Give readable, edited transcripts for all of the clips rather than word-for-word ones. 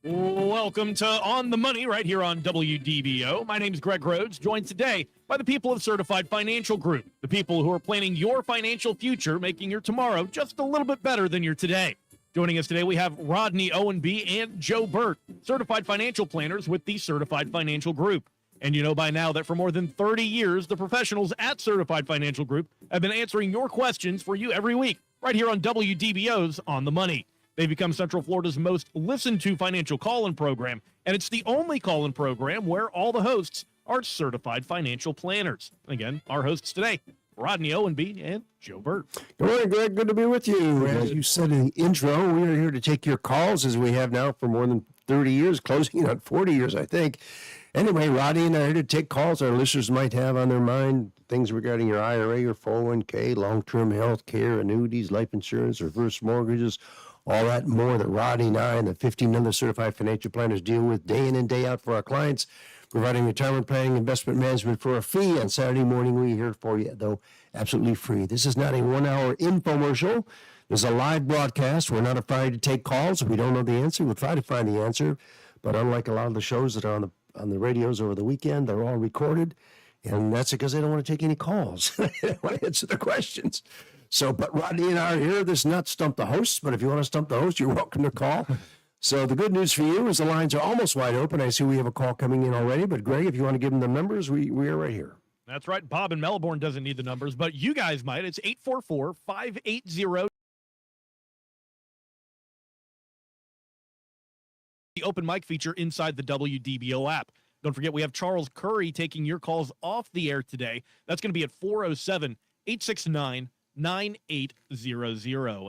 Welcome to On the Money right here on WDBO. My name is Greg Rhodes, joined today by the people of Certified Financial Group, the people who are planning your financial future, making your tomorrow just a little bit better than your today. Joining us today, we have Rodney Ownby and Joe Bert, certified financial planners with the Certified Financial Group. And you know by now that for more than 30 years, the professionals at Certified Financial Group have been answering your questions for you every week right here on WDBO's On the Money. They've become Central Florida's most listened to financial call-in program, and it's the only call-in program where all the hosts are certified financial planners. Again, our hosts today, Rodney Ownby and Joe Bert. Good morning, Greg. Good to be with you. As you said in the intro, we are here to take your calls as we have now for more than 30 years, closing in on 40 years, I think. Anyway, Rodney and I are here to take calls our listeners might have on their mind, things regarding your IRA or 401k, long-term health care, annuities, life insurance, reverse mortgages, all that and more that Rodney and I and the 15 other certified financial planners deal with day in and day out for our clients, providing retirement planning, investment management for a fee. On Saturday morning, we're here for you, though, absolutely free. This is not a 1-hour infomercial. This is a live broadcast. We're not afraid to take calls. If we don't know the answer, we'll try to find the answer. But unlike a lot of the shows that are on the radios over the weekend, they're all recorded. And that's because they don't want to take any calls. They want to answer the questions. So, but Rodney and I are here. This is not Stump the Host, but if you want to stump the host, you're welcome to call. So the good news for you is the lines are almost wide open. I see we have a call coming in already, but Greg, if you want to give them the numbers, we are right here. That's right. Bob in Melbourne doesn't need the numbers, but you guys might. It's 844-580. The open mic feature inside the WDBO app. Don't forget, we have Charles Curry taking your calls off the air today. That's going to be at 407-869-9800.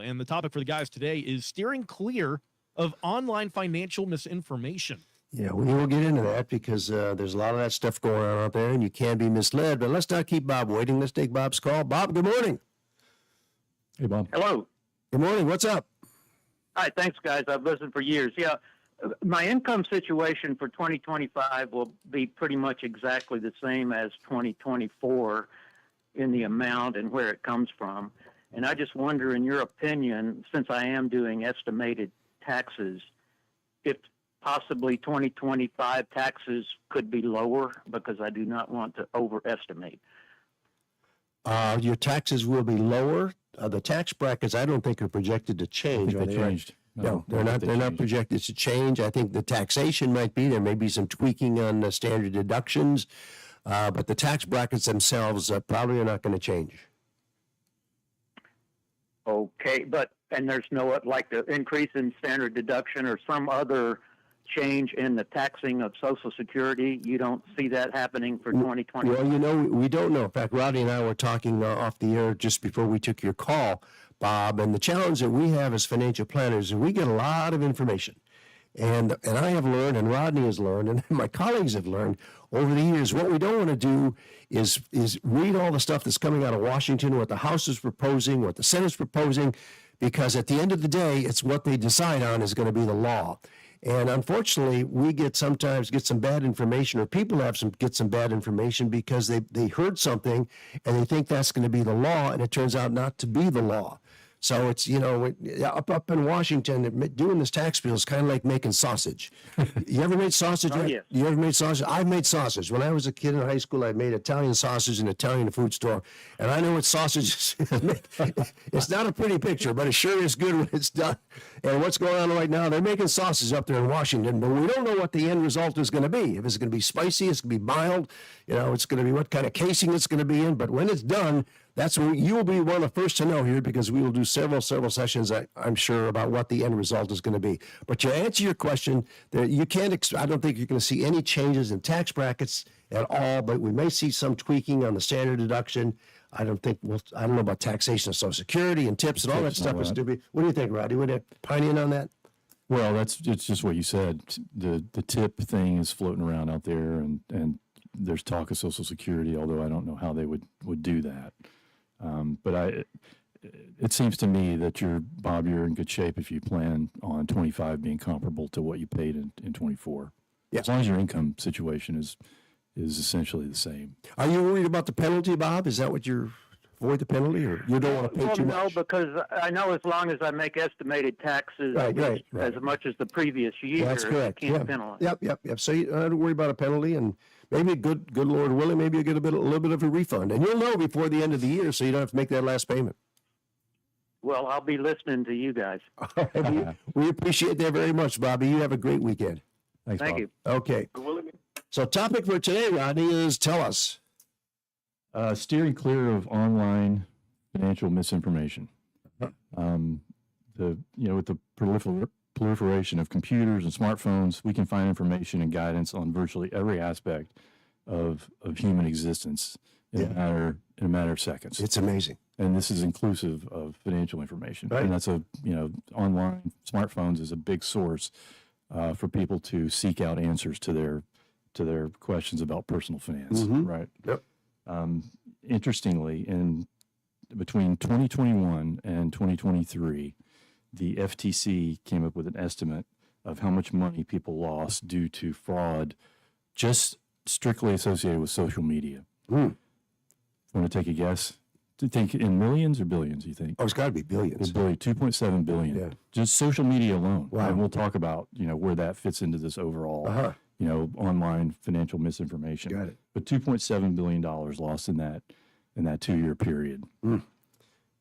And the topic for the guys today is steering clear of online financial misinformation. Yeah, we will get into that because there's a lot of that stuff going on out there, and you can be misled. But let's not keep Bob waiting. Let's take Bob's call. Bob, good morning. Hey, Bob. Hello. Good morning. What's up? Hi, thanks, guys. I've listened for years. Yeah, my income situation for 2025 will be pretty much exactly the same as 2024 in the amount and where it comes from. And I just wonder, in your opinion, since I am doing estimated taxes, if possibly 2025 taxes could be lower, because I do not want to overestimate. Your taxes will be lower. The tax brackets, I don't think, are projected to change. I think they changed. No, they're not. They're not projected to change. I think the taxation might be. There may be some tweaking on the standard deductions, but the tax brackets themselves probably are not going to change. Okay, and there's no, like, the increase in standard deduction or some other change in the taxing of Social Security? You don't see that happening for 2020? Well, we don't know. In fact, Rodney and I were talking off the air just before we took your call, Bob, and the challenge that we have as financial planners is we get a lot of information. And I have learned, and Rodney has learned, and my colleagues have learned over the years, what we don't want to do is read all the stuff that's coming out of Washington, what the House is proposing, what the Senate's proposing, because at the end of the day, it's what they decide on is going to be the law. And unfortunately, we sometimes get some bad information, or people get some bad information because they heard something and they think that's going to be the law, and it turns out not to be the law. So it's, up in Washington, doing this tax bill is kind of like making sausage. You ever made sausage? Oh, yes. You ever made sausage? I've made sausage. When I was a kid in high school, I made Italian sausage in an Italian food store. And I know what sausage is. It's not a pretty picture, but it sure is good when it's done. And what's going on right now, they're making sausage up there in Washington, but we don't know what the end result is going to be. If it's going to be spicy, it's going to be mild, it's going to be what kind of casing it's going to be in. But when it's done, that's when you will be one of the first to know here, because we will do several sessions, I'm sure, about what the end result is going to be. But to answer your question, I don't think you're going to see any changes in tax brackets at all, but we may see some tweaking on the standard deduction. I don't know about taxation of Social Security and tips and all that stuff is to be. What do you think, Rodney? Would you pine in on that? Well, it's just what you said. The tip thing is floating around out there, and there's talk of Social Security, although I don't know how they would do that. But it seems to me that Bob, you're in good shape if you plan on 25 being comparable to what you paid in 24. Yeah. As long as your income situation is essentially the same. Are you worried about the penalty, Bob? Is that what you're? avoid the penalty, or you don't want to pay Well, too no, much? because I know as long as I make estimated taxes Right. as much as the previous year, That's correct. I can't Yeah. penalize. Yep. So you don't have to worry about a penalty, and maybe good Lord willing, maybe you get a little bit of a refund, and you'll know before the end of the year, so you don't have to make that last payment. Well, I'll be listening to you guys. We appreciate that very much, Bobby. You have a great weekend. Thanks, Thank Bob. you. Okay. So topic for today, Rodney, is tell us. Steering clear of online financial misinformation. With the proliferation of computers and smartphones, we can find information and guidance on virtually every aspect of human existence in a matter of seconds. It's amazing. And this is inclusive of financial information. Right. And that's online smartphones is a big source for people to seek out answers to their questions about personal finance. Mhm. Right. Yep. Interestingly, between 2021 and 2023, the FTC came up with an estimate of how much money people lost due to fraud, just strictly associated with social media. Want to take a guess? Do you think in millions or billions, you think? Oh, it's got to be billions. It's billion, 2.7 billion. Yeah. Just social media alone. Wow. And we'll talk about, where that fits into this overall, online financial misinformation. Got it. But $2.7 billion lost in that 2-year period. And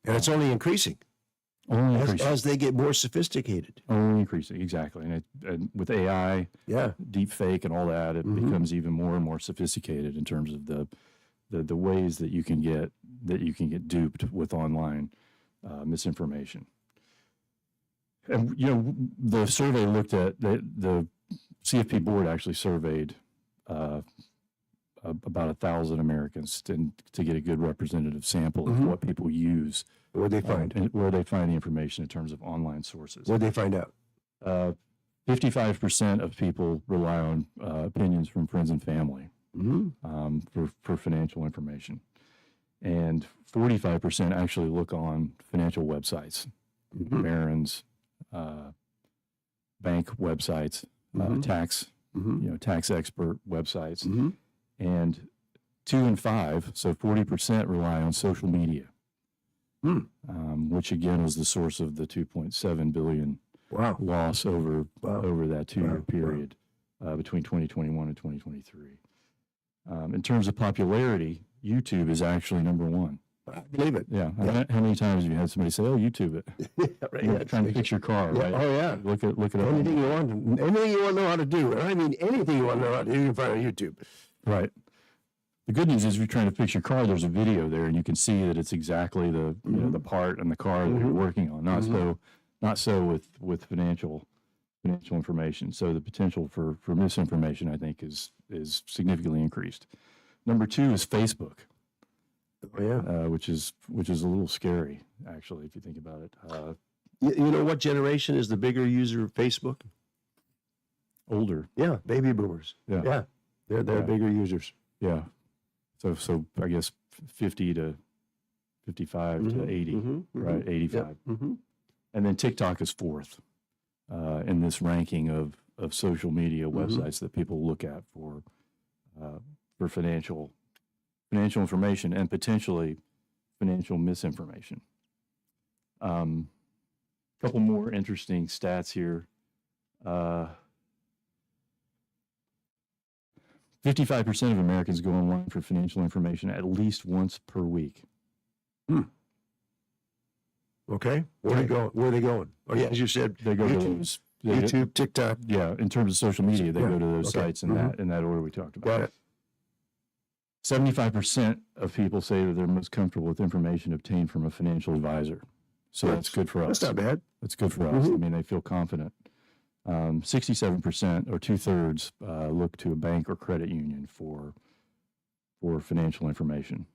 it's only increasing Only increasing. as they get more sophisticated. Only increasing, exactly. And with AI, Yeah. deep fake and all that, it becomes even more and more sophisticated in terms of the ways that you can get duped with online misinformation. And the survey looked at the CFP board actually surveyed about 1,000 Americans to get a good representative sample of what people use. What did they find? And where they find the information in terms of online sources. What did they find out? 55% of people rely on opinions from friends and family for financial information. And 45% actually look on financial websites, Barron's, bank websites, tax, tax expert websites. And 2 in 5, so 40% rely on social media, which again was the source of the 2.7 billion Wow. loss over that 2-year period between 2021 and 2023. In terms of popularity, YouTube is actually number one. I believe it. Yeah. How many times have you had somebody say, "Oh, YouTube it"? Right. You're trying to fix your car, Yeah. right? Oh, yeah. Look it up. Anything you want to know how to do. And I mean, anything you want to know how to do, you can find on YouTube. Right. The good news is, if you're trying to fix your car, there's a video there, and you can see that it's exactly the the part in the car that you're working on. Not so with financial information. So the potential for misinformation, I think, is significantly increased. Number 2 is Facebook, Oh, yeah. which is a little scary, actually, if you think about it. You know what generation is the bigger user of Facebook? Older, Yeah, baby boomers. Yeah. Yeah. They're Yeah. bigger users. yeah. So I guess 50 to 55 to 80, right? 85. And then TikTok is 4th in this ranking of social media websites that people look at for financial information and potentially financial misinformation. Couple more interesting stats here. 55% of Americans go online for financial information at least once per week. Okay. Where are they going? Oh, yeah, as you said, They go to YouTube, those. YouTube, TikTok. Yeah, in terms of social media, they Yeah, go to those okay. sites in that order we talked about. Got it. 75% of people say that they're most comfortable with information obtained from a financial advisor. So that's good for us. That's not bad. That's good for us. I mean, they feel confident. 67% or 2/3 look to a bank or credit union for financial information,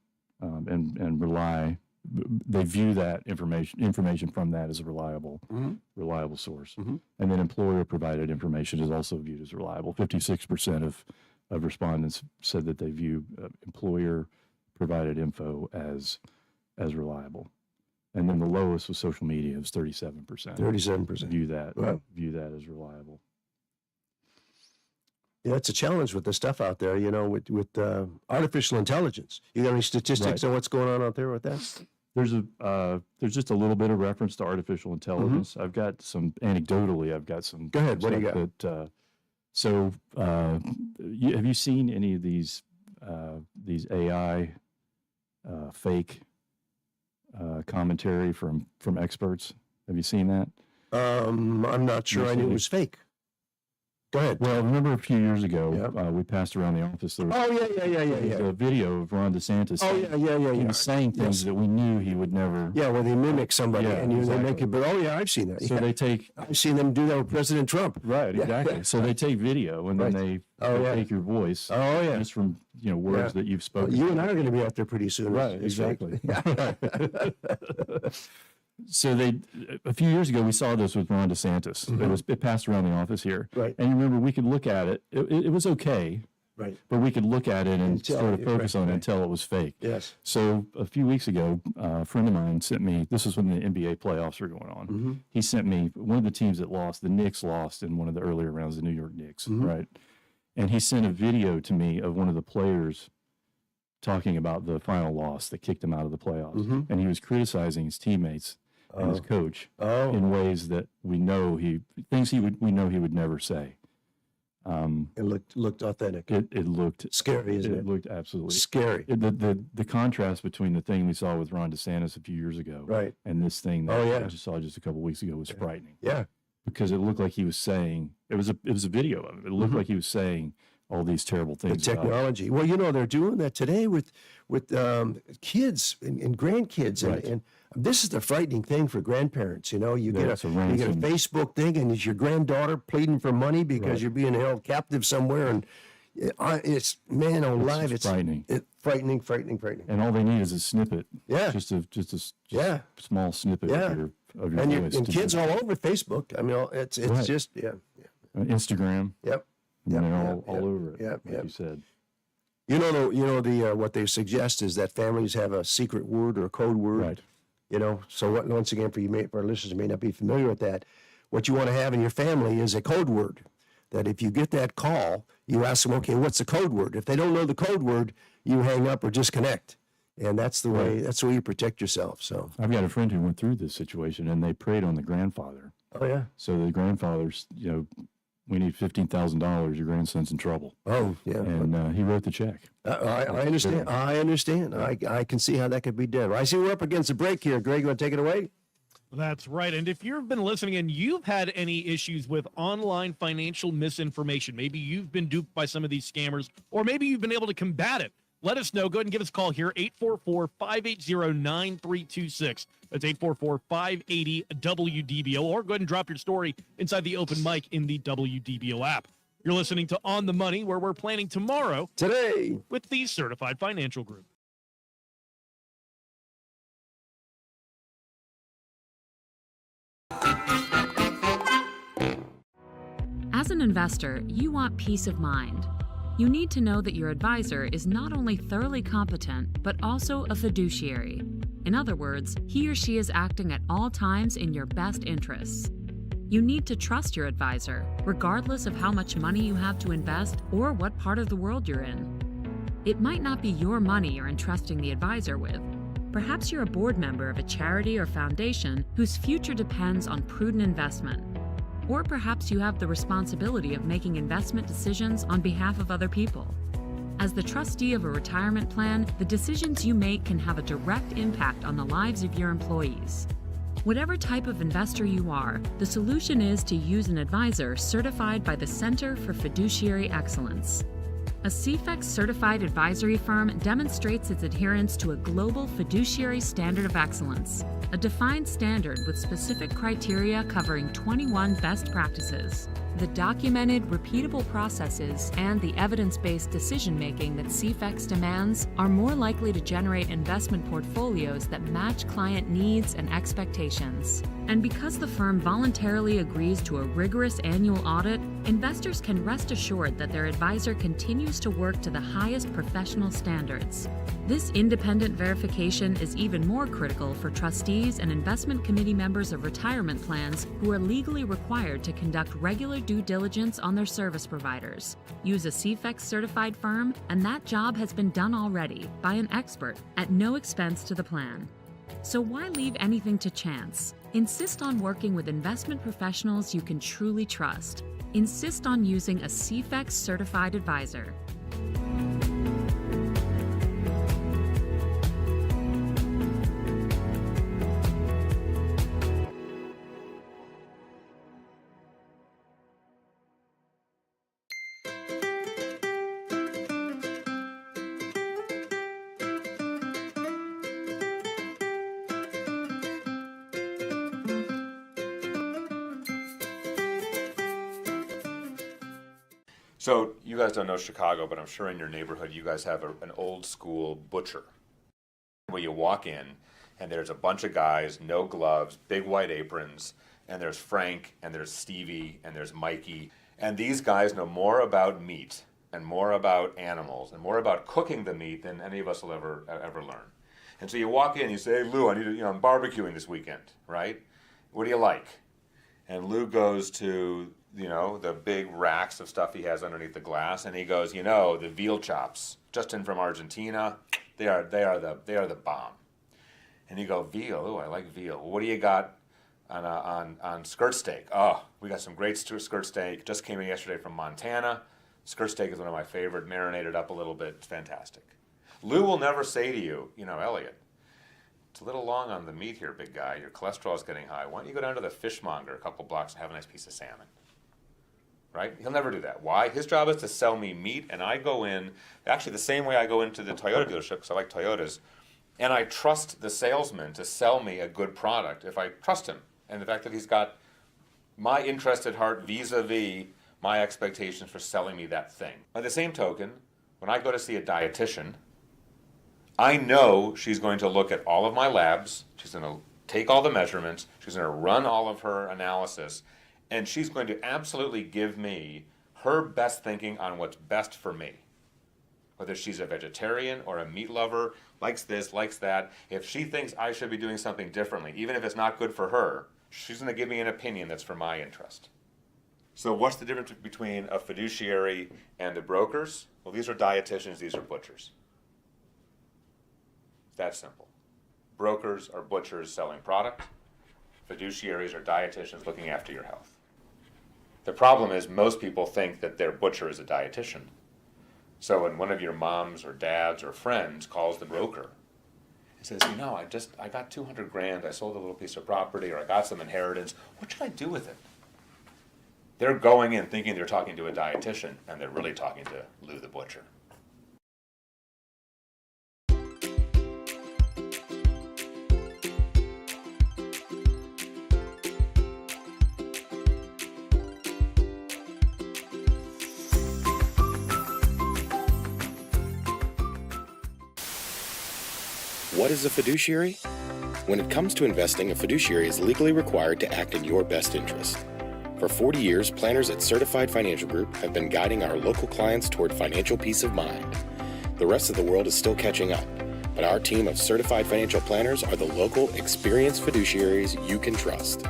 and rely. They view that information from that as a reliable source. And then employer provided information is also viewed as reliable. 56% of respondents said that they view employer provided info as reliable. And then the lowest was social media. It was 37%. 37%. View that Wow. as reliable. Yeah, it's a challenge with the stuff out there, with artificial intelligence. You got any statistics on what's going on out there with that? There's just a little bit of reference to artificial intelligence. I've got some anecdotally. I've got some. Go ahead. What do you got? Have you seen any of these AI fake commentary from experts? Have you seen that? I'm not sure I knew it was fake. Go ahead. Well, remember a few years ago, we passed around the office. There was a video of Ron DeSantis. He was saying things that we knew he would never. Yeah, well, they mimic somebody and exactly. they make it. But I've seen that. So they take. I've seen them do that with President Trump. Right, exactly. So they take video and then they take your voice. Just from words that you've spoken. You and I are going to be out there pretty soon. Right, exactly. So a few years ago, we saw this with Ron DeSantis. It passed around the office here. Right. And you remember, we could look at it. It was okay. Right. But we could look at it and sort of focus on it until it was fake. Yes. So a few weeks ago, a friend of mine sent me, this was when the NBA playoffs were going on. He sent me one of the teams that lost, the Knicks lost in one of the earlier rounds, the New York Knicks, right? And he sent a video to me of one of the players talking about the final loss that kicked him out of the playoffs. And he was criticizing his teammates and his coach in ways that we know he would never say. It looked authentic. It looked scary, isn't it? It looked absolutely scary. The contrast between the thing we saw with Ron DeSantis a few years ago, and this thing that I just saw just a couple of weeks ago was frightening. Yeah, because it looked like he was saying it was a video of it. It looked like he was saying all these terrible things. The technology. Well, they're doing that today with kids and grandkids, and this is the frightening thing for grandparents. You get a Facebook thing, and it's your granddaughter pleading for money because you're being held captive somewhere, and it's frightening. It's frightening. And all they need is a snippet. Yeah, just a small snippet of your voice. And kids all over Facebook. I mean, it's just Instagram. Yep. And they're all over it, like you said. What they suggest is that families have a secret word or a code word. Right. So once again, for our listeners who may not be familiar with that, what you want to have in your family is a code word. That if you get that call, you ask them, okay, what's the code word? If they don't know the code word, you hang up or disconnect. And that's the way you protect yourself. So I've got a friend who went through this situation, and they preyed on the grandfather. Oh yeah. So the grandfather's, we need $15,000. Your grandson's in trouble. Oh yeah. And he wrote the check. I understand. I understand. I can see how that could be done. I see we're up against a break here. Greg, you want to take it away? That's right. And if you've been listening and you've had any issues with online financial misinformation, maybe you've been duped by some of these scammers, or maybe you've been able to combat it, let us know. Go ahead and give us a call here, 844-580-9326. That's 844-580-WDBO. Or go ahead and drop your story inside the open mic in the WDBO app. You're listening to On the Money, where we're planning tomorrow today with the Certified Financial Group. As an investor, you want peace of mind. You need to know that your advisor is not only thoroughly competent, but also a fiduciary. In other words, he or she is acting at all times in your best interests. You need to trust your advisor, regardless of how much money you have to invest or what part of the world you're in. It might not be your money you're entrusting the advisor with. Perhaps you're a board member of a charity or foundation whose future depends on prudent investment. Or perhaps you have the responsibility of making investment decisions on behalf of other people. As the trustee of a retirement plan, the decisions you make can have a direct impact on the lives of your employees. Whatever type of investor you are, the solution is to use an advisor certified by the Center for Fiduciary Excellence. A CFEX certified advisory firm demonstrates its adherence to a global fiduciary standard of excellence, a defined standard with specific criteria covering 21 best practices. The documented, repeatable processes and the evidence-based decision-making that CFEX demands are more likely to generate investment portfolios that match client needs and expectations. And because the firm voluntarily agrees to a rigorous annual audit, Investors can rest assured that their advisor continues to work to the highest professional standards. This independent verification is even more critical for trustees and investment committee members of retirement plans who are legally required to conduct regular due diligence on their service providers. Use a CFEX certified firm, and that job has been done already by an expert at no expense to the plan. So why leave anything to chance? Insist on working with investment professionals you can truly trust. Insist on using a CFEX certified advisor. So you guys don't know Chicago, but I'm sure in your neighborhood you guys have an old school butcher where you walk in and there's a bunch of guys, no gloves, big white aprons, and there's Frank and there's Stevie and there's Mikey. And these guys know more about meat and more about animals and more about cooking the meat than any of us will ever learn. And so you walk in and you say, hey, Lou, I need to, I'm barbecuing this weekend, right? What do you like? And Lou goes to the big racks of stuff he has underneath the glass, and he goes, the veal chops, just in from Argentina, they are the bomb. And you go, veal? Oh, I like veal. Well, what do you got on skirt steak? Oh, we got some great skirt steak. Just came in yesterday from Montana. Skirt steak is one of my favorite, marinated up a little bit. It's fantastic. Lou will never say to you, Elliot, it's a little long on the meat here, big guy. Your cholesterol is getting high. Why don't you go down to the fishmonger a couple blocks and have a nice piece of salmon? Right? He'll never do that. Why? His job is to sell me meat, and I go in, actually the same way I go into the Toyota dealership, because I like Toyotas, and I trust the salesman to sell me a good product if I trust him. And the fact that he's got my interest at heart vis-a-vis my expectations for selling me that thing. By the same token, when I go to see a dietitian, I know she's going to look at all of my labs, she's going to take all the measurements, she's going to run all of her analysis, and she's going to absolutely give me her best thinking on what's best for me. Whether she's a vegetarian or a meat lover, likes this, likes that, if she thinks I should be doing something differently, even if it's not good for her, she's going to give me an opinion that's for my interest. So what's the difference between a fiduciary and the brokers? Well, these are dietitians, these are butchers. It's that simple. Brokers are butchers selling product. Fiduciaries are dietitians looking after your health. The problem is most people think that their butcher is a dietitian. So when one of your moms or dads or friends calls the broker and says, I got 200 grand, I sold a little piece of property, or I got some inheritance, what should I do with it? They're going in thinking they're talking to a dietitian, and they're really talking to Lou the butcher. What is a fiduciary? When it comes to investing, a fiduciary is legally required to act in your best interest. For 40 years, planners at Certified Financial Group have been guiding our local clients toward financial peace of mind. The rest of the world is still catching up, but our team of certified financial planners are the local, experienced fiduciaries you can trust.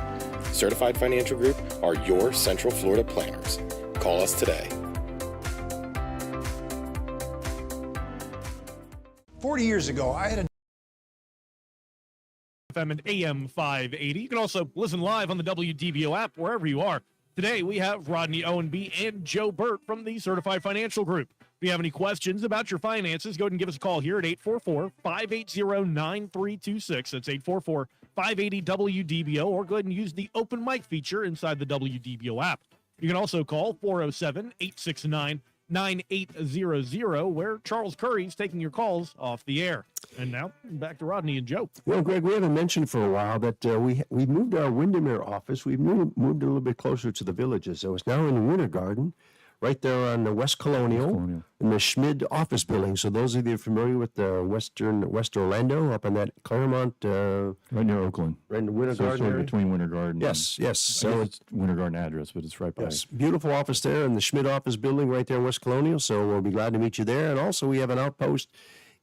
Certified Financial Group are your Central Florida planners. Call us today. 40 years ago, I had a FM and AM 580. You can also listen live on the WDBO app wherever you are. Today, we have Rodney Ownby and Joe Bert from the Certified Financial Group. If you have any questions about your finances, go ahead and give us a call here at 844-580-9326. That's 844-580-WDBO, or go ahead and use the open mic feature inside the WDBO app. You can also call 407-869-9800, where Charles Curry's taking your calls off the air. And now, back to Rodney and Joe. Greg, we haven't mentioned for a while that we moved our Windermere office. We've moved a little bit closer to the villages. So it's now in the Winter Garden, right there on the West Colonial, in the Schmid office building. So those of you familiar with the West Orlando, up in that Claremont, right near Oakland, right in the Winter so Garden sort of area. between Winter Garden. Yes, yes. So it's Winter Garden address, but it's right by. Yes, beautiful office there in the Schmid office building right there in West Colonial. So we'll be glad to meet you there. And also we have an outpost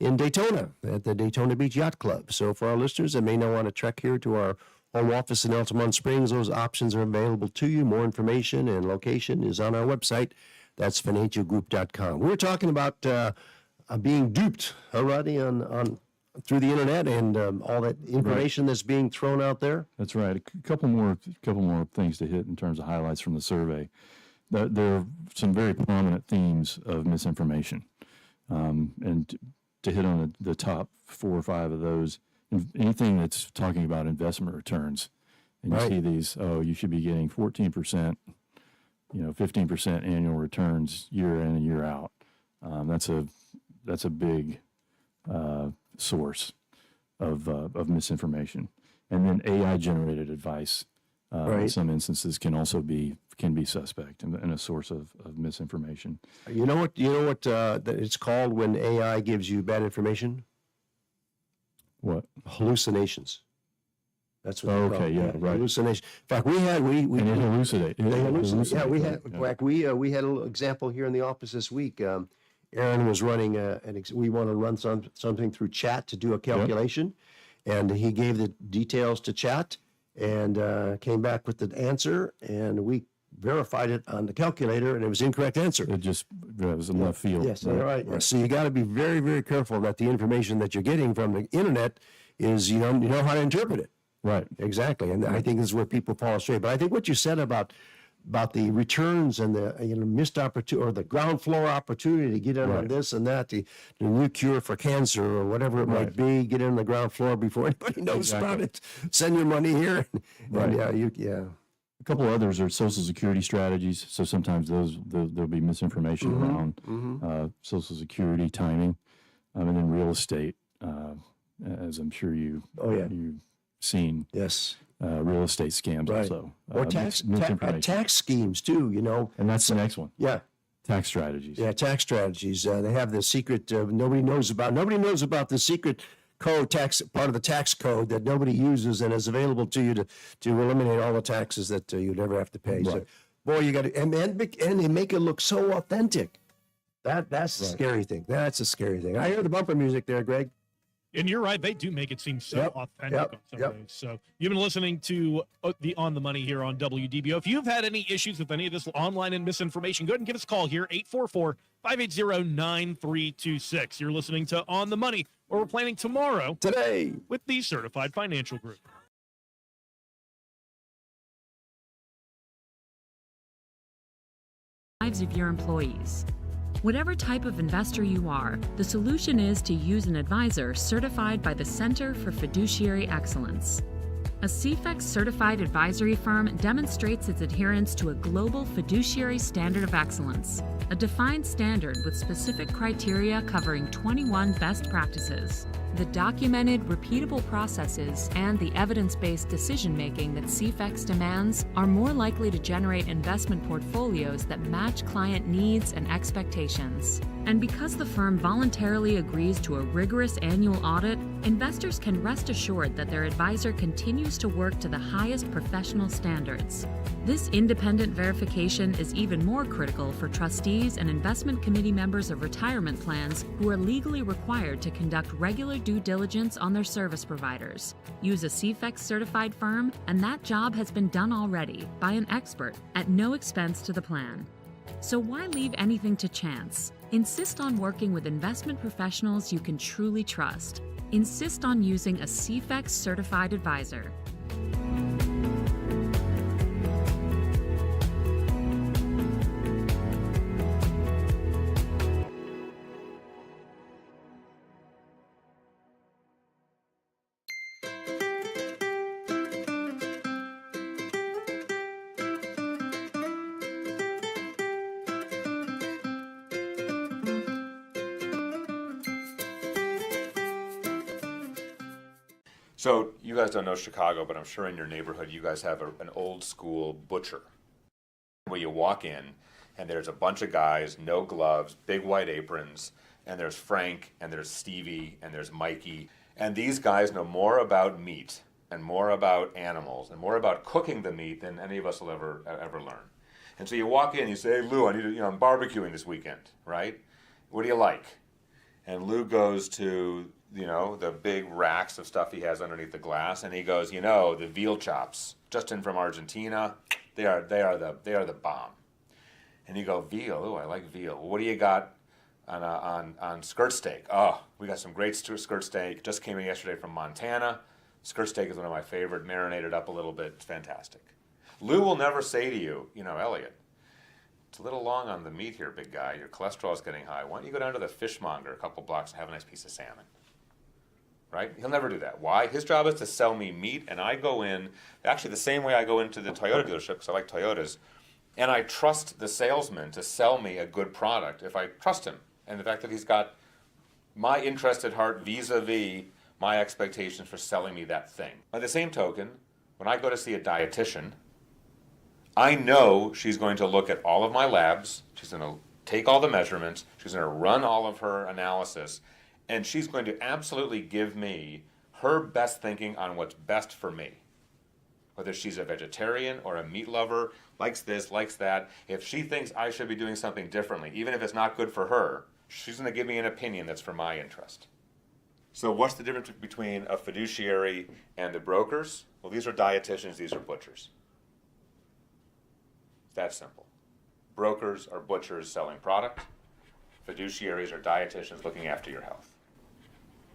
in Daytona at the Daytona Beach Yacht Club. So for our listeners that may not want to trek here to our home office in Altamont Springs, those options are available to you. More information and location is on our website. That's financialgroup.com. We're talking about being duped, Rodney, on through the internet and all that information that's being thrown out there. That's right. A couple more things to hit in terms of highlights from the survey. There are some very prominent themes of misinformation, and to hit on the top 4 or 5 of those, anything that's talking about investment returns, and you see these, you should be getting 14%, 15% annual returns year in and year out. That's a big source of misinformation. And then AI generated advice in some instances can also be suspect and a source of misinformation. You know what that it's called when AI gives you bad information? What? Hallucinations. That's what. Okay, yeah, right. Hallucination. In fact, we and it hallucinate. They hallucinate. Yeah, we right, had. In fact, we had a little example here in the office this week. Aaron was running we want to run something through chat to do a calculation, and he gave the details to chat and came back with the answer, and we verified it on the calculator, and it was incorrect answer. It was in left field. Yes, right. Yes. So you got to be very, very careful that the information that you're getting from the internet is you know how to interpret it. Right. Exactly, and I think this is where people fall astray. But I think what you said about the returns and the missed opportunity or the ground floor opportunity to get in on this and that, the new cure for cancer or whatever it might be, get in the ground floor before anybody knows about it. Send your money here. And A couple of others are Social Security strategies. So sometimes there'll be misinformation around Social Security timing, and then real estate, as I'm sure you've seen. Yes. Real estate scams also. Or tax schemes too, And that's the next one. Yeah. Tax strategies. Yeah, tax strategies. They have the secret nobody knows about the secret code, part of the tax code that nobody uses and is available to you to eliminate all the taxes that you never have to pay. Right. So, boy, you got to, and they make it look so authentic. That's a scary thing. That's a scary thing. I hear the bumper music there, Greg. And you're right, they do make it seem so authentic in some ways. So you've been listening to the On the Money here on WDBO. If you've had any issues with any of this online and misinformation, go ahead and give us a call here, 844-580-9326. You're listening to On the Money, where we're planning today with the Certified Financial Group. Lives of your employees. Whatever type of investor you are, the solution is to use an advisor certified by the Center for Fiduciary Excellence. A CFEX certified advisory firm demonstrates its adherence to a global fiduciary standard of excellence, a defined standard with specific criteria covering 21 best practices. The documented, repeatable processes and the evidence-based decision-making that CFEX demands are more likely to generate investment portfolios that match client needs and expectations. And because the firm voluntarily agrees to a rigorous annual audit, investors can rest assured that their advisor continues to work to the highest professional standards. This independent verification is even more critical for trustees and investment committee members of retirement plans who are legally required to conduct regular due diligence on their service providers. Use a CFEX certified firm, and that job has been done already by an expert at no expense to the plan. So why leave anything to chance? Insist on working with investment professionals you can truly trust. Insist on using a CFEX certified advisor. So you guys don't know Chicago, but I'm sure in your neighborhood you guys have an old school butcher where you walk in and there's a bunch of guys, no gloves, big white aprons, and there's Frank, and there's Stevie, and there's Mikey. And these guys know more about meat and more about animals and more about cooking the meat than any of us will ever learn. And so you walk in, you say, hey, Lou, I need to, I'm barbecuing this weekend, right? What do you like? And Lou goes to, the big racks of stuff he has underneath the glass, and he goes, the veal chops, just in from Argentina, they are the bomb. And you go, veal, oh, I like veal. Well, what do you got on skirt steak? Oh, we got some great skirt steak, just came in yesterday from Montana. Skirt steak is one of my favorite, marinated up a little bit, it's fantastic. Lou will never say to you, Elliot, it's a little long on the meat here, big guy. Your cholesterol is getting high. Why don't you go down to the fishmonger a couple blocks and have a nice piece of salmon? Right? He'll never do that. Why? His job is to sell me meat, and I go in, actually the same way I go into the Toyota dealership, because I like Toyotas, and I trust the salesman to sell me a good product if I trust him. And the fact that he's got my interest at heart vis-a-vis my expectations for selling me that thing. By the same token, when I go to see a dietitian, I know she's going to look at all of my labs, she's going to take all the measurements, she's going to run all of her analysis, and she's going to absolutely give me her best thinking on what's best for me. Whether she's a vegetarian or a meat lover, likes this, likes that, if she thinks I should be doing something differently, even if it's not good for her, she's going to give me an opinion that's for my interest. So what's the difference between a fiduciary and the brokers? Well, these are dietitians, these are butchers. It's that simple. Brokers are butchers selling product. Fiduciaries are dietitians looking after your health.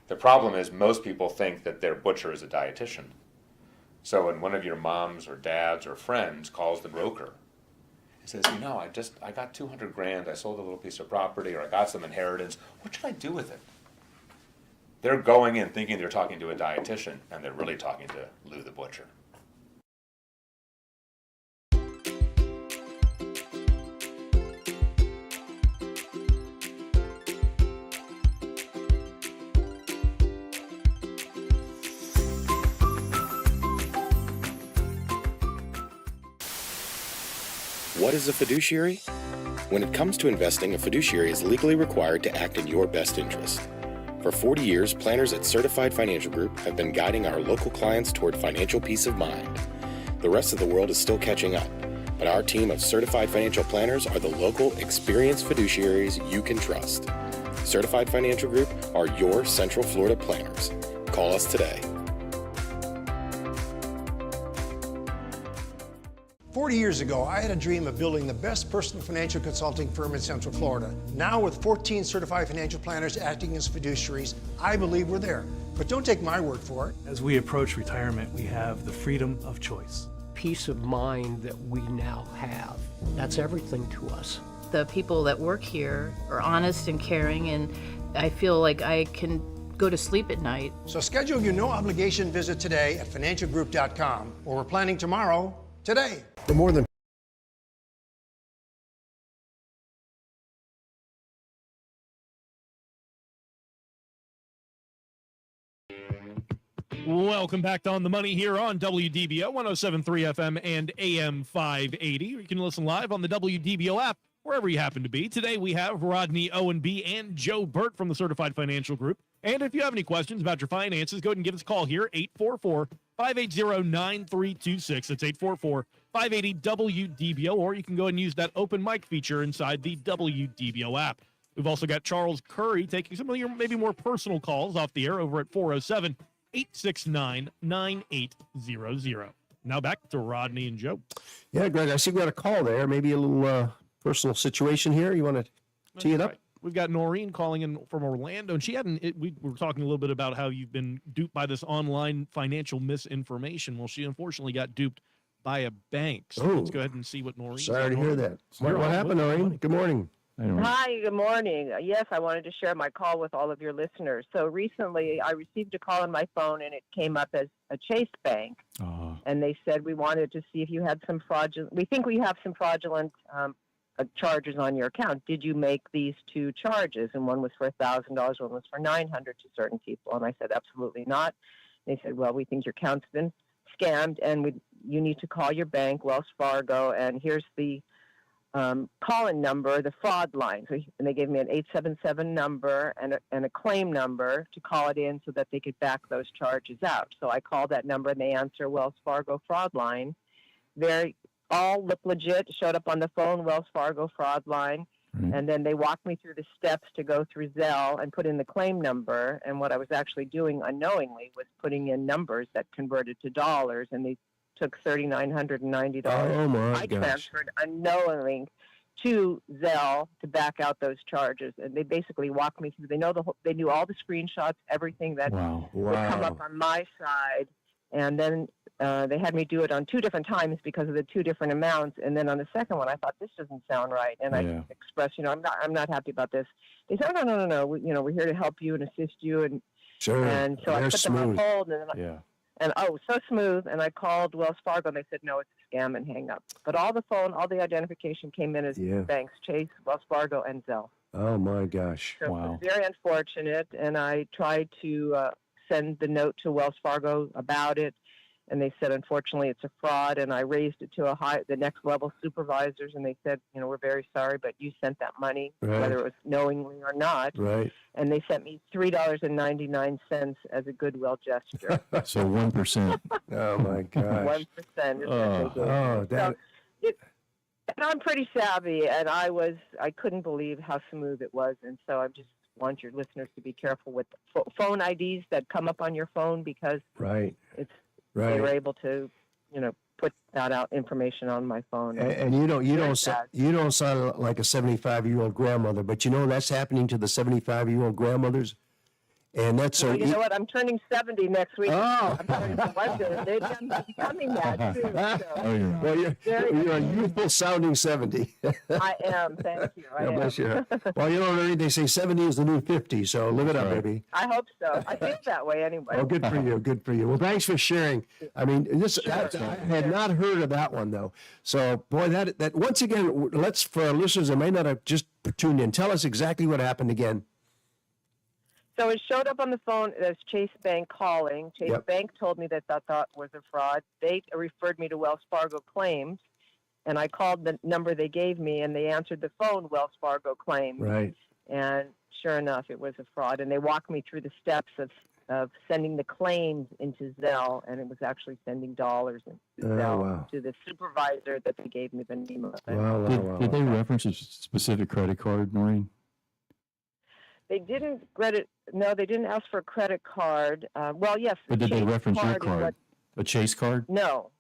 The problem is most people think that their butcher is a dietitian. So when one of your moms or dads or friends calls the broker and says, I got 200 grand, I sold a little piece of property, or I got some inheritance, what should I do with it? They're going in thinking they're talking to a dietitian, and they're really talking to Lou the butcher. What is a fiduciary? When it comes to investing, a fiduciary is legally required to act in your best interest. For 40 years, planners at Certified Financial Group have been guiding our local clients toward financial peace of mind. The rest of the world is still catching up, but our team of certified financial planners are the local, experienced fiduciaries you can trust. Certified Financial Group are your Central Florida planners. Call us today. 40 years ago, I had a dream of building the best personal financial consulting firm in Central Florida. Now, with 14 certified financial planners acting as fiduciaries, I believe we're there. But don't take my word for it. As we approach retirement, we have the freedom of choice. Peace of mind that we now have. That's everything to us. The people that work here are honest and caring, and I feel like I can go to sleep at night. So schedule your no-obligation visit today at financialgroup.com, or we're planning tomorrow, today. For more than Welcome back to On the Money here on WDBO 107.3 FM and AM 580. You can listen live on the WDBO app wherever you happen to be. Today we have Rodney Ownby and Joe Bert from the Certified Financial Group. And if you have any questions about your finances, go ahead and give us a call here, 844-580-9326. That's 844-580-WDBO, or you can go and use that open mic feature inside the WDBO app. We've also got Charles Curry taking some of your maybe more personal calls off the air over at 407-869-9800. Now back to Rodney and Joe. Yeah, Greg, I see we got a call there. Maybe a little personal situation here. You want to tee it up? Right. We've got Noreen calling in from Orlando, and she we were talking a little bit about how you've been duped by this online financial misinformation. Well, she unfortunately got duped by a bank. So let's go ahead and see what Noreen. Sorry to hear that. What happened, Noreen? Good morning. Hi, good morning. Yes, I wanted to share my call with all of your listeners. So recently I received a call on my phone, and it came up as a Chase Bank. And they said, we wanted to see if you had some fraudulent, we think we have some fraudulent charges on your account. Did you make these two charges? And one was for $1,000, one was for $900 to certain people. And I said, absolutely not. They said, well, we think your account's been scammed, and you need to call your bank, Wells Fargo, and here's the call-in number, the fraud line. So, and they gave me an 877 number and a claim number to call it in so that they could back those charges out. So I called that number and they answer Wells Fargo fraud line. They all looked legit, showed up on the phone, Wells Fargo fraud line. And then they walked me through the steps to go through Zelle and put in the claim number. And what I was actually doing unknowingly was putting in numbers that converted to dollars, and they took $3,990. Oh my I gosh. transferred unknowingly to Zelle to back out those charges, and they basically walked me through. They knew all the screenshots, everything that would come up on my side, and then they had me do it on 2 different times because of the 2 different amounts. And then on the second one, I thought, this doesn't sound right, and I expressed, I'm not happy about this. They said, no, we're here to help you and assist you, and and so I put them on hold, and then and so smooth. And I called Wells Fargo, and they said, no, it's a scam, and hang up. But all the identification came in as banks, Chase, Wells Fargo, and Zelle. Oh my gosh! So it was very unfortunate, and I tried to send the note to Wells Fargo about it, and they said, unfortunately, it's a fraud. And I raised it to the next level supervisors, and they said, we're very sorry, but you sent that money, whether it was knowingly or not. Right. And they sent me $3.99 as a goodwill gesture. So 1%. Oh my gosh! 1%. And I'm pretty savvy, and I couldn't believe how smooth it was. And so I just want your listeners to be careful with phone IDs that come up on your phone, because they were able to, put that out information on my phone. And you don't sound like a 75-year-old grandmother, but that's happening to the 75-year-old grandmothers. And that's so. You know what? I'm turning 70 next week. Oh, I'm turning They're becoming that too. So. Well, you're a youthful sounding 70. I am. Thank you. I am. Bless you. Well, they say 70 is the new 50, so live it up, baby. I hope so. I feel that way anyway. Oh, good for you. Good for you. Well, thanks for sharing. I mean, I had not heard of that one though. So, boy, that once again, for our listeners that may not have just tuned in, tell us exactly what happened again. So it showed up on the phone as Chase Bank calling. Chase Bank told me that was a fraud. They referred me to Wells Fargo Claims, and I called the number they gave me, and they answered the phone, Wells Fargo Claims. Right. And sure enough, it was a fraud. And they walked me through the steps of sending the claims into Zelle, and it was actually sending dollars into Zelle to the supervisor that they gave me the name of. Did they reference a specific credit card, Noreen? They didn't they didn't ask for a credit card. Well, yes. But did they reference your card? A Chase card? No.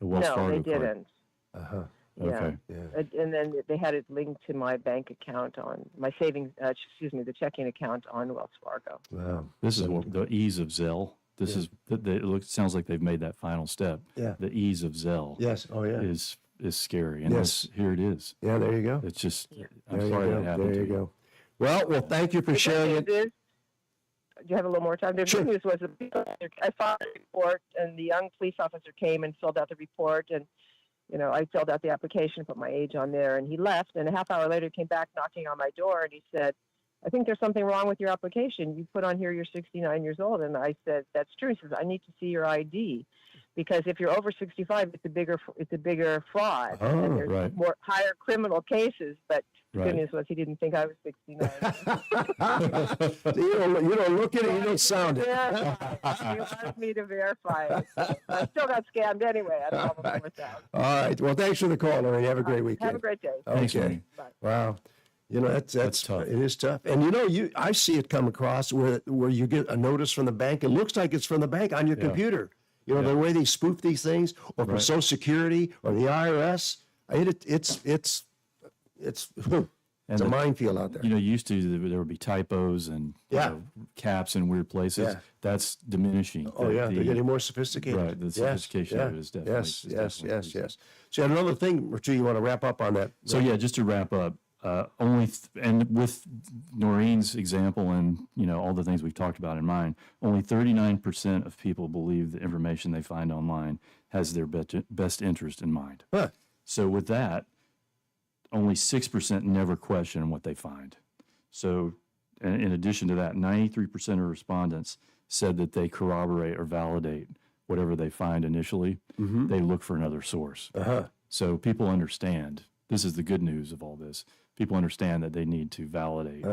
A Wells Fargo they didn't. Card? Okay. Yeah. And then they had it linked to my bank account on my savings, the checking account on Wells Fargo. Wow. This is the ease of Zelle. Sounds like they've made that final step. Yeah. The ease of Zelle. Yes. Oh yeah. Is scary. And here it is. Yeah. There you go. It's just. I'm sorry that happened. There you go. Well, thank you for sharing it. Do you have a little more time? The Sure. good news was I filed a report, and the young police officer came and filled out the report, and I filled out the application, put my age on there, and he left. And a half hour later, he came back knocking on my door, and he said, I think there's something wrong with your application. You put on here you're 69 years old. And I said, that's true. He says, I need to see your ID. Because if you're over 65, it's a bigger fraud. And there's higher criminal cases, but the good news was he didn't think I was 69. You don't look at it, you don't sound it. He wants me to verify it. I still got scammed anyway. I don't know what's out. All right. Well, thanks for the call, Larry. Have a great weekend. Have a great day. Okay. Bye. Wow. That's tough. It is tough. And I see it come across where you get a notice from the bank. It looks like it's from the bank on your computer. The way they spoof these things, or from Social Security or the IRS. It's a minefield out there. Used to there would be typos and caps in weird places. Yeah. That's diminishing. Oh yeah, they're getting more sophisticated. Right, the sophistication of it is definitely. Yes. So another thing or two you want to wrap up on that. So just to wrap up, and with Noreen's example and all the things we've talked about in mind, only 39% of people believe the information they find online has their best interest in mind. Huh. So with that, only 6% never question what they find. So in addition to that, 93% of respondents said that they corroborate or validate whatever they find initially. Mm-hmm. They look for another source. Uh-huh. So people understand this is the good news of all this. People understand that they need to validate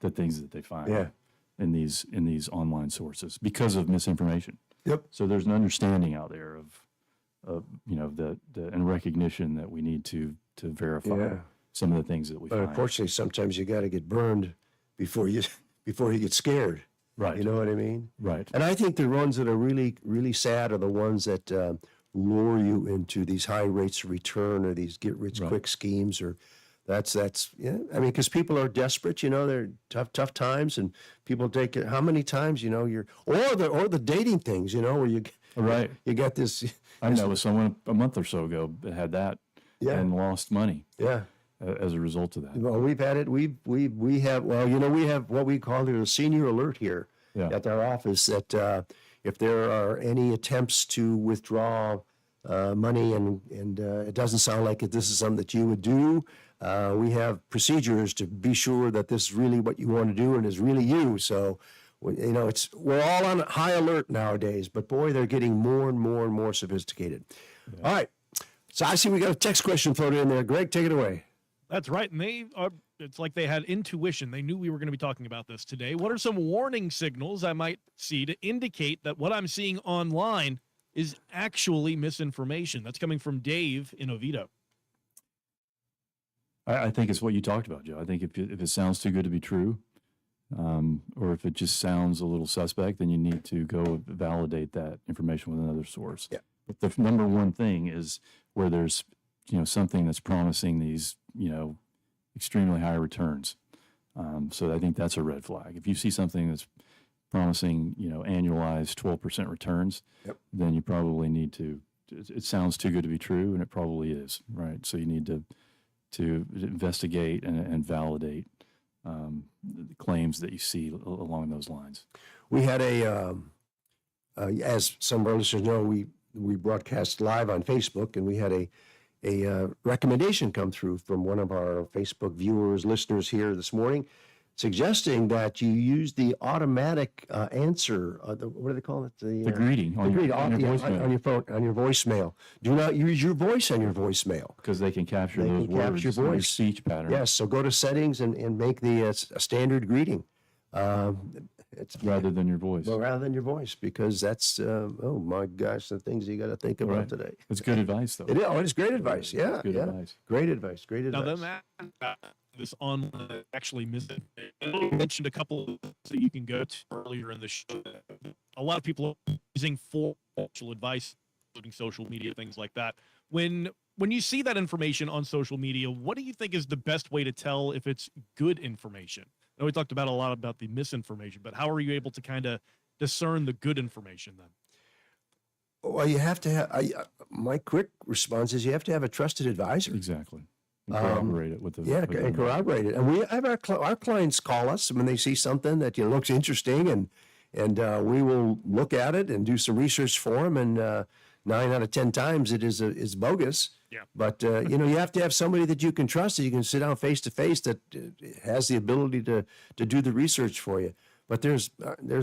the things that they find in these online sources because of misinformation. Yep. So there's an understanding out there of and recognition that we need to verify some of the things that we But find. unfortunately, sometimes you got to get burned before you get scared. Right. You know what I mean? Right. And I think the ones that are really, really sad are the ones that lure you into these high rates of return or these get-rich-quick schemes. Or that's yeah. I mean, because people are desperate. They're tough times, and people take it. How many times you're or the dating things. Where you you got this. I met with someone a month or so ago that had that and lost money. Yeah. As a result of that. Well, we've had it. We have. Well, we have what we call a senior alert here at our office that if there are any attempts to withdraw money and it doesn't sound like this is something that you would do, we have procedures to be sure that this is really what you want to do and is really you. So, we're all on high alert nowadays. But boy, they're getting more and more and more sophisticated. Yeah. All right. So I see we got a text question floated in there. Greg, take it away. That's right. And it's like they had intuition. They knew we were going to be talking about this today. What are some warning signals I might see to indicate that what I'm seeing online is actually misinformation? That's coming from Dave in Oviedo. I think it's what you talked about, Joe. I think if it sounds too good to be true, or if it just sounds a little suspect, then you need to go validate that information with another source. Yeah. But the number one thing is where there's something that's promising these extremely high returns. So I think that's a red flag. If you see something that's promising annualized 12% returns, then you probably need to. It sounds too good to be true, and it probably is, right? So you need to investigate and validate the claims that you see along those lines. We had as some of our listeners know, we broadcast live on Facebook, and we had a recommendation come through from one of our Facebook viewers, listeners here this morning, suggesting that you use the automatic answer. What do they call it? The greeting on your phone, on your voicemail. Do not use your voice on your voicemail because they can capture those words, your speech pattern. Yes, so go to settings and make the a standard greeting. It's rather than your voice. Well, rather than your voice, because that's oh my gosh, the things you got to think about today. It's good advice, though. It is great advice. Yeah, good advice. Great advice. Great advice. Now, then this online actually you mentioned a couple that you can go to earlier in the show. A lot of people are using for actual advice, including social media, things like that. When you see that information on social media, what do you think is the best way to tell if it's good information? I know we talked about a lot about the misinformation, but how are you able to kind of discern the good information then? Well, you have to have. My quick response is you have to have a trusted advisor. Exactly. And corroborate it with the and corroborate it. And we have our clients call us when they see something that looks interesting, and we will look at it and do some research for them. And 9 out of 10 times it is bogus. Yeah. But you have to have somebody that you can trust, that you can sit down face to face, that has the ability to do the research for you. But there's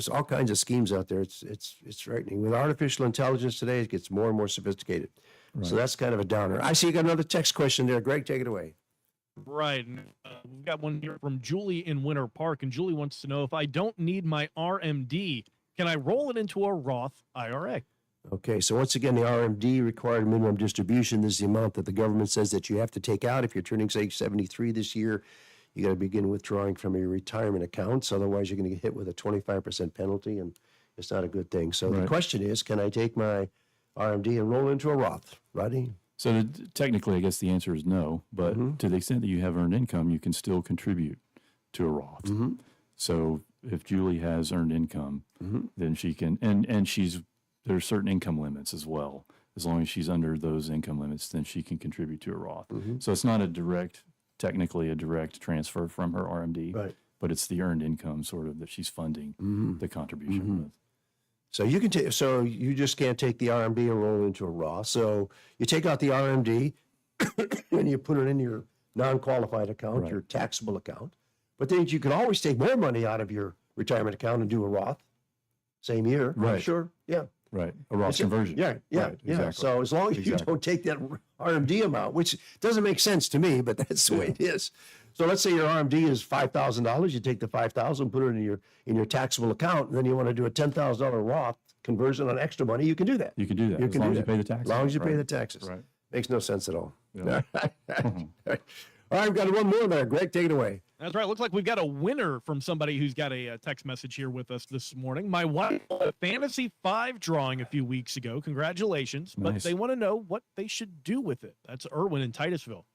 all kinds of schemes out there. It's frightening. With artificial intelligence today, it gets more and more sophisticated. Right. So that's kind of a downer. I see you got another text question there. Greg, take it away. Right. We've got one here from Julie in Winter Park, and Julie wants to know, if I don't need my RMD, can I roll it into a Roth IRA? Okay, so once again, the RMD, required minimum distribution, this is the amount that the government says that you have to take out. If you're turning, say, 73 this year, you got to begin withdrawing from your retirement accounts. Otherwise, you're going to get hit with a 25% penalty, and it's not a good thing. So the question is, can I take my RMD and roll into a Roth? Rodney? So technically, I guess the answer is no. But to the extent that you have earned income, you can still contribute to a Roth. Mm-hmm. So if Julie has earned income, then she can, and there's certain income limits as well. As long as she's under those income limits, then she can contribute to a Roth. So it's not technically a direct transfer from her RMD, but it's the earned income sort of that she's funding the contribution with. So you can take. So you just can't take the RMD and roll into a Roth. So you take out the RMD and you put it in your non-qualified account, your taxable account. But then you can always take more money out of your retirement account and do a Roth. Same year. Right. Sure. Yeah. Right. A Roth It's a- conversion. Yeah, yeah, Right, yeah. exactly. So as long as you Exactly. don't take that RMD amount, which doesn't make sense to me, but that's the way it is. So let's say your RMD is $5,000. You take the $5,000, put it in your taxable account, and then you want to do a $10,000 Roth conversion on extra money. You can do that. You can do that You as can long do as you that. pay the taxes. As long as you pay Right. the taxes. Right. Makes no sense at all. Yeah. All right, I've got one more there. Greg, take it away. That's right. Looks like we've got a winner from somebody who's got a text message here with us this morning. My wife won a Fantasy 5 drawing a few weeks ago. Congratulations. But Nice. they want to know what they should do with it. That's Erwin in Titusville.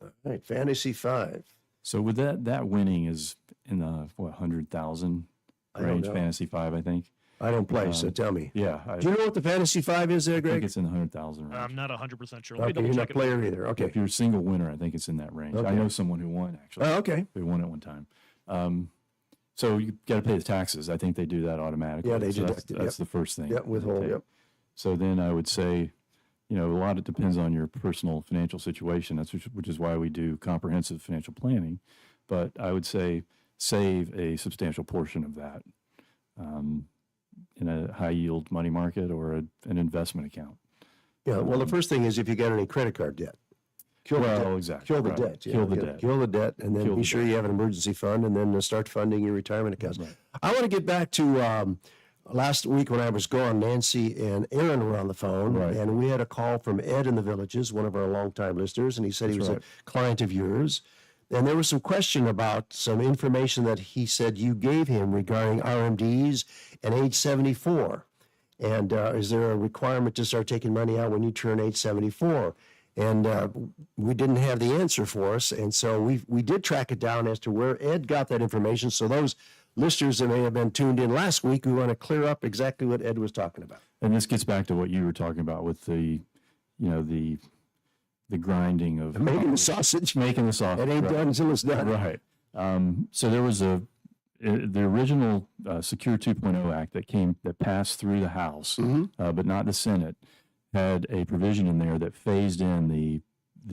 All right, Fantasy 5. So with that winning is in the 100,000 I don't range, know. Fantasy 5, I think. I don't play, so tell me. Yeah, I Do you know what the Fantasy 5 is there, think Greg? it's in the 100,000 range. I'm not 100% sure. Let me Okay, double you're not check a it. player either. Okay. If you're a single winner, I think it's in that range. I Okay. know someone who won actually. Oh, okay. Who won at one time. So you got to pay the taxes. I think they do that automatically. Yeah, they So deduct it, That's the first thing. Yep, withhold, they take. yep. So then I would say, a lot of it depends on your personal financial situation. That's which is why we do comprehensive financial planning. But I would say save a substantial portion of that in a high yield money market or an investment account. Yeah, well, the first thing is if you got any credit card debt. Kill the debt. Exactly. Kill the right. debt. Kill the yeah, debt. Kill the debt, and then Kill be the sure debt. you have an emergency fund, and then start funding your retirement accounts. Right. I want to get back to last week when I was gone. Nancy and Aaron were on the phone, Right. and we had a call from Ed in the Villages, one of our longtime listeners, and he said he was right. a client of yours. And there was some question about some information that he said you gave him regarding RMDs and age 74. And is there a requirement to start taking money out when you turn age 74? And we didn't have the answer for us. And so we did track it down as to where Ed got that information. So those listeners that may have been tuned in last week, we want to clear up exactly what Ed was talking about. And this gets back to what you were talking about with the grinding of Making the sausage. making the sausage. It ain't right. done until it's done. Right. So there was the original Secure 2.0 Act that passed through the House, but not the Senate, had a provision in there that phased in the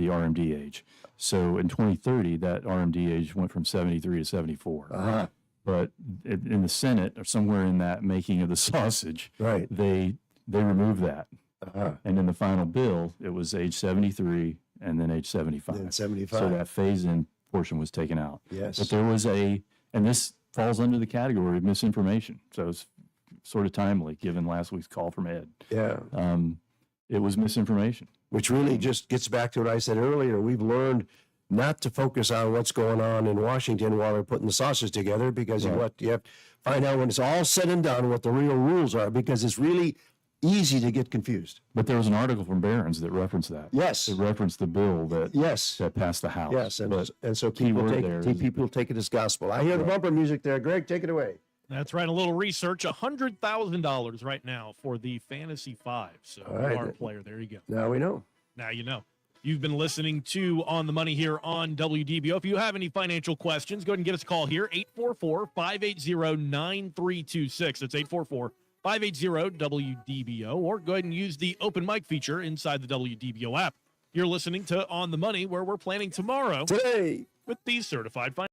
RMD age. So in 2030, that RMD age went from 73 to 74. Uh-huh. But in the Senate, or somewhere in that making of the sausage, Right. they removed that. Uh-huh. And in the final bill, it was age 73 and then age 75. Then 75. So that phase-in portion was taken out. Yes. But there was and this falls under the category of misinformation. So it's sort of timely given last week's call from Ed. Yeah. It was misinformation. Which really just gets back to what I said earlier. We've learned not to focus on what's going on in Washington while they're putting the sausage together, because you have to find out when it's all said and done what the real rules are, because it's really easy to get confused. But there was an article from Barron's that referenced that. Yes. It referenced the bill that Yes. that passed the House. Yes. But And so key word there people is- take it as gospel. I hear the bumper music there. Greg, take it away. That's right. A little research. $100,000 right now for the Fantasy 5. So All right. you are a player. There you go. Now we know. Now you know. You've been listening to On the Money here on WDBO. If you have any financial questions, go ahead and give us a call here, 844-580-9326. That's 844-580-WDBO, or go ahead and use the open mic feature inside the WDBO app. You're listening to On the Money, where we're planning tomorrow Today. with the Certified Financial.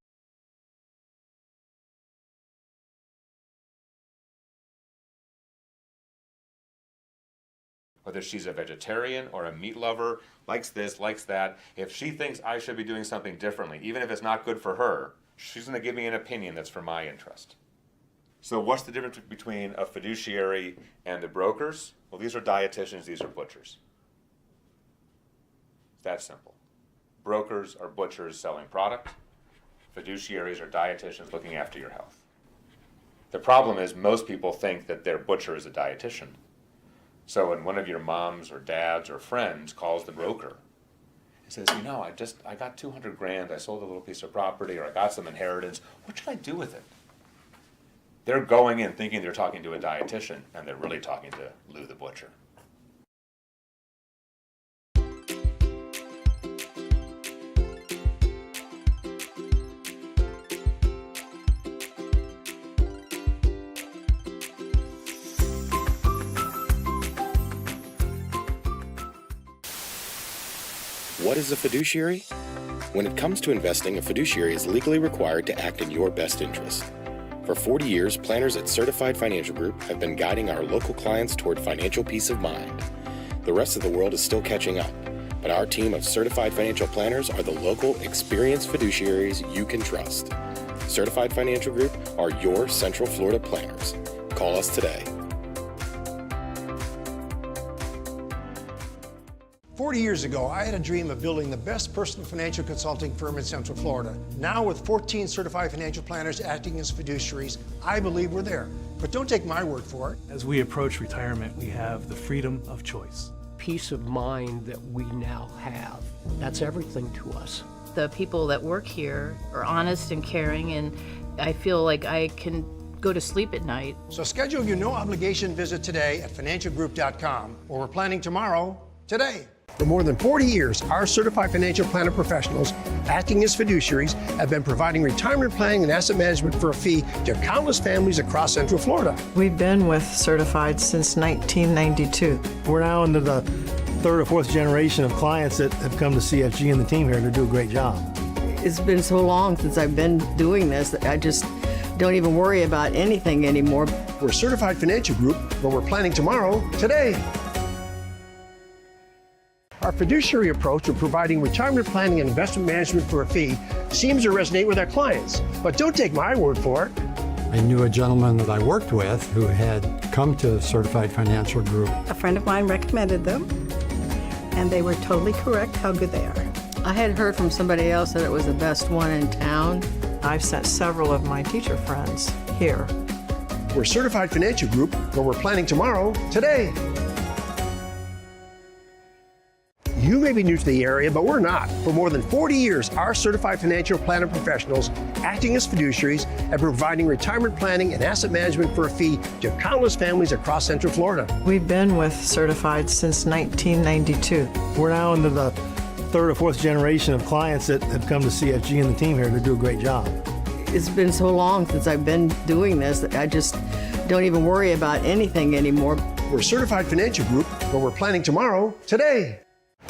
Whether she's a vegetarian or a meat lover, likes this, likes that, if she thinks I should be doing something differently, even if it's not good for her, she's going to give me an opinion that's for my interest. So what's the difference between a fiduciary and the brokers? Well, these are dietitians, these are butchers. It's that simple. Brokers are butchers selling product. Fiduciaries are dietitians looking after your health. The problem is most people think that their butcher is a dietitian. So when one of your moms or dads or friends calls the broker and says, I got 200 grand, I sold a little piece of property, or I got some inheritance, what should I do with it? They're going in thinking they're talking to a dietitian, and they're really talking to Lou the butcher. What is a fiduciary? When it comes to investing, a fiduciary is legally required to act in your best interest. For 40 years, planners at Certified Financial Group have been guiding our local clients toward financial peace of mind. The rest of the world is still catching up, but our team of certified financial planners are the local, experienced fiduciaries you can trust. Certified Financial Group are your Central Florida planners. Call us today. 40 years ago, I had a dream of building the best personal financial consulting firm in Central Florida. Now, with 14 certified financial planners acting as fiduciaries, I believe we're there. But don't take my word for it. As we approach retirement, we have the freedom of choice. Peace of mind that we now have. That's everything to us. The people that work here are honest and caring, and I feel like I can go to sleep at night. So schedule your no-obligation visit today at financialgroup.com, or we're planning tomorrow, today. For more than 40 years, our certified financial planner professionals, acting as fiduciaries, have been providing retirement planning and asset management for a fee to countless families across Central Florida. We've been with Certified since 1992. We're now into the third or fourth generation of clients that have come to CFG and the team here to do a great job. It's been so long since I've been doing this that I just don't even worry about anything anymore. We're Certified Financial Group, but we're planning tomorrow, today. Our fiduciary approach of providing retirement planning and investment management for a fee seems to resonate with our clients. But don't take my word for it. I knew a gentleman that I worked with who had come to Certified Financial Group. A friend of mine recommended them, and they were totally correct how good they are. I had heard from somebody else that it was the best one in town. I've sent several of my teacher friends here. We're Certified Financial Group, but we're planning tomorrow, today. You may be new to the area, but we're not. For more than 40 years, our certified financial planner professionals, acting as fiduciaries and providing retirement planning and asset management for a fee to countless families across Central Florida. We've been with Certified since 1992. We're now into the third or fourth generation of clients that have come to CFG and the team here to do a great job. It's been so long since I've been doing this that I just don't even worry about anything anymore. We're Certified Financial Group, but we're planning tomorrow, today.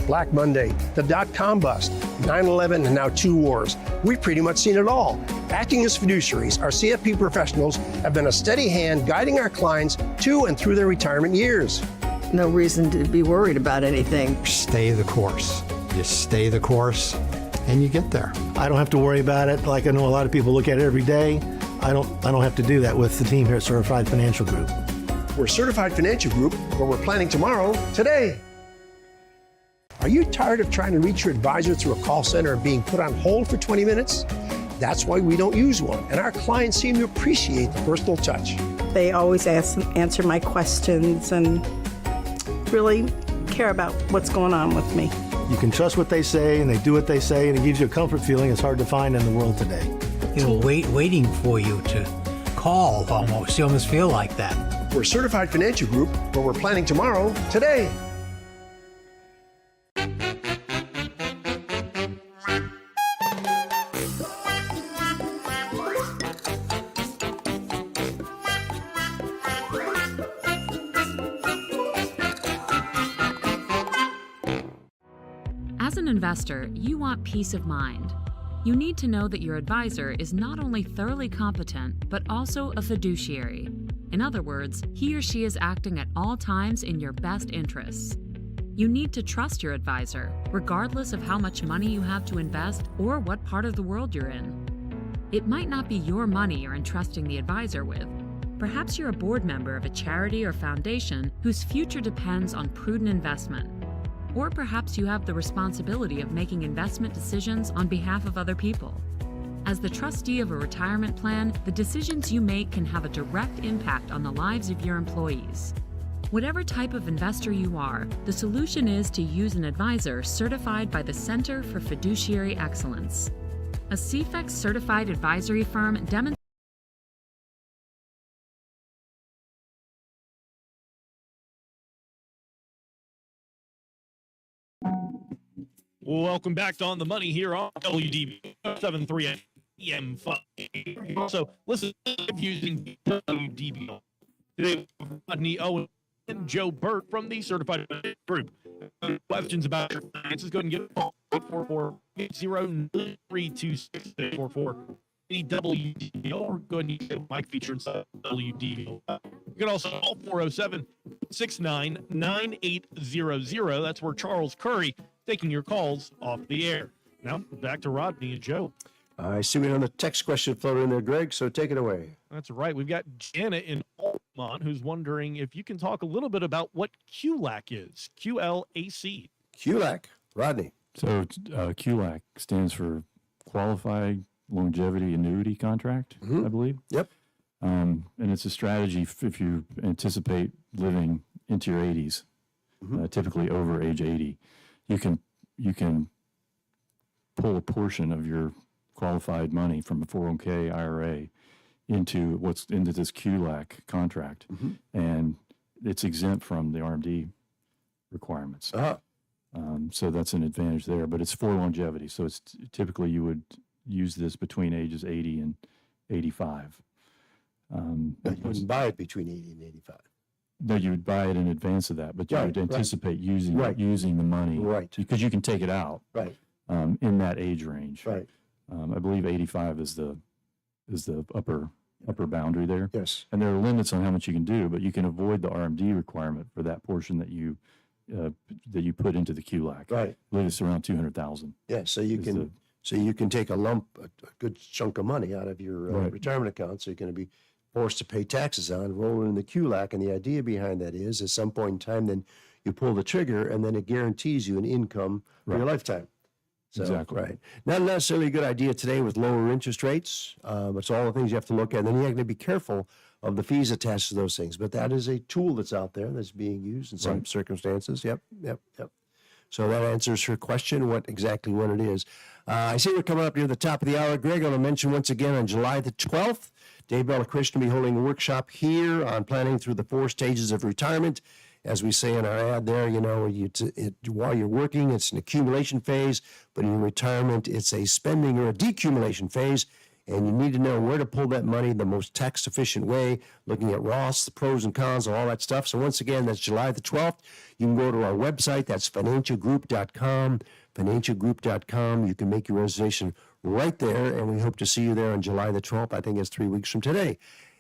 Black Monday, the dot-com bust, 9/11, and now 2 wars. We've pretty much seen it all. Acting as fiduciaries, our CFP professionals have been a steady hand guiding our clients to and through their retirement years. No reason to be worried about anything. Stay the course. You stay the course, and you get there. I don't have to worry about it like I know a lot of people look at it every day. I don't have to do that with the team here at Certified Financial Group. We're Certified Financial Group, but we're planning tomorrow, today. Are you tired of trying to reach your advisor through a call center and being put on hold for 20 minutes? That's why we don't use one, and our clients seem to appreciate the personal touch. They always answer my questions and really care about what's going on with me. You can trust what they say, and they do what they say, and it gives you a comfort feeling it's hard to find in the world today. Waiting for you to call almost. You almost feel like that. We're Certified Financial Group, but we're planning tomorrow, today. As an investor, you want peace of mind. You need to know that your advisor is not only thoroughly competent, but also a fiduciary. In other words, he or she is acting at all times in your best interests. You need to trust your advisor, regardless of how much money you have to invest or what part of the world you're in. It might not be your money you're entrusting the advisor with. Perhaps you're a board member of a charity or foundation whose future depends on prudent investment. Or perhaps you have the responsibility of making investment decisions on behalf of other people. As the trustee of a retirement plan, the decisions you make can have a direct impact on the lives of your employees. Whatever type of investor you are, the solution is to use an advisor certified by the Center for Fiduciary Excellence. A CFEX certified advisory firm demonstrates Welcome back to On the Money here on WDB 730 AM 5. Also, listen using WDB. Today, Rodney Ownby and Joe Bert from the Certified Group. Questions about your finances, go ahead and get 844-809-3266. WDBO, or go ahead and use the mic feature inside WDBO. You can also call 407-669-9800. That's where Charles Curry taking your calls off the air. Now, back to Rodney and Joe. I see we have the text question floating in there, Greg, so take it away. That's right. We've got Janet in Altamont who's wondering if you can talk a little bit about what QLAC is. QLAC. QLAC. Rodney. So QLAC stands for Qualified Longevity Annuity Contract, I believe. Yep. And it's a strategy if you anticipate living into your 80s, typically over age 80. You can pull a portion of your qualified money from a 401k IRA into this QLAC contract, and it's exempt from the RMD requirements. So that's an advantage there, but it's for longevity. So it's typically you would use this between ages 80 and 85. You wouldn't buy it between 80 and 85. No, you would buy it in advance of that, but you would anticipate using the money, because you can take it out, in that age range, I believe 85 is the upper boundary there. Yes, and there are limits on how much you can do, but you can avoid the RMD requirement for that portion that you put into the QLAC. Right, I believe it's around 200,000. Yeah, so you can take a good chunk of money out of your retirement account. So you're going to be forced to pay taxes on, roll it in the QLAC, and the idea behind that is, at some point in time, then you pull the trigger, and then it guarantees you an income for your lifetime. So, exactly. Right. Not necessarily a good idea today with lower interest rates. It's all the things you have to look at. And then you have to be careful of the fees attached to those things. But that is a tool that's out there that's being used in some circumstances. Yep. So that answers her question, what it is. I see we're coming up near the top of the hour. Greg, I want to mention once again on July the 12th, Dave Bellachrist will be holding a workshop here on planning through the 4 stages of retirement. As we say in our ad there, while you're working, it's an accumulation phase, but in retirement, it's a spending or a decumulation phase, and you need to know where to pull that money the most tax-efficient way, looking at Roths, the pros and cons, all that stuff. So once again, that's July the 12th. You can go to our website. That's financialgroup.com, financialgroup.com. You can make your reservation right there, and we hope to see you there on July the 12th. I think it's 3 weeks from today.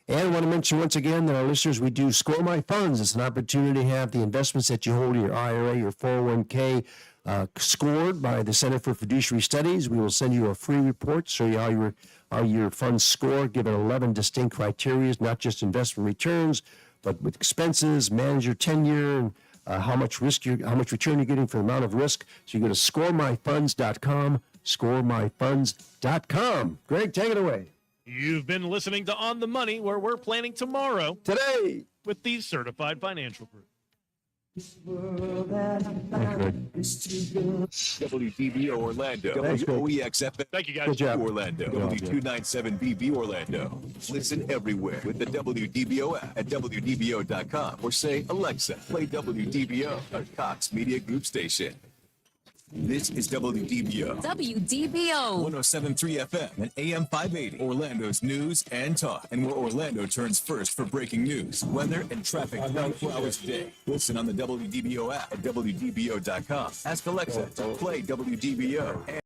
And I want to mention once again that our listeners, we do Score My Funds. It's an opportunity to have the investments that you hold in your IRA, your 401k, scored by the Center for Fiduciary Studies. We will send you a free report, show you how your funds score, given 11 distinct criteria, not just investment returns, but with expenses, manager tenure, and how much return you're getting for the amount of risk. So you go to scoremyfunds.com, scoremyfunds.com. Greg, take it away. You've been listening to On the Money, where we're planning tomorrow. Today. With the Certified Financial Group. WDBO Orlando. WOEXFM. Thank you, guys. Good job. Orlando. W297BB Orlando. Listen everywhere with the WDBO app at WDBO.com or say, Alexa, play WDBO, a Cox Media Group station. This is WDBO. WDBO. 107.3 FM and AM 580. Orlando's news and talk. And where Orlando turns first for breaking news, weather, and traffic 24 hours a day. Listen on the WDBO app at WDBO.com. Ask Alexa to play WDBO.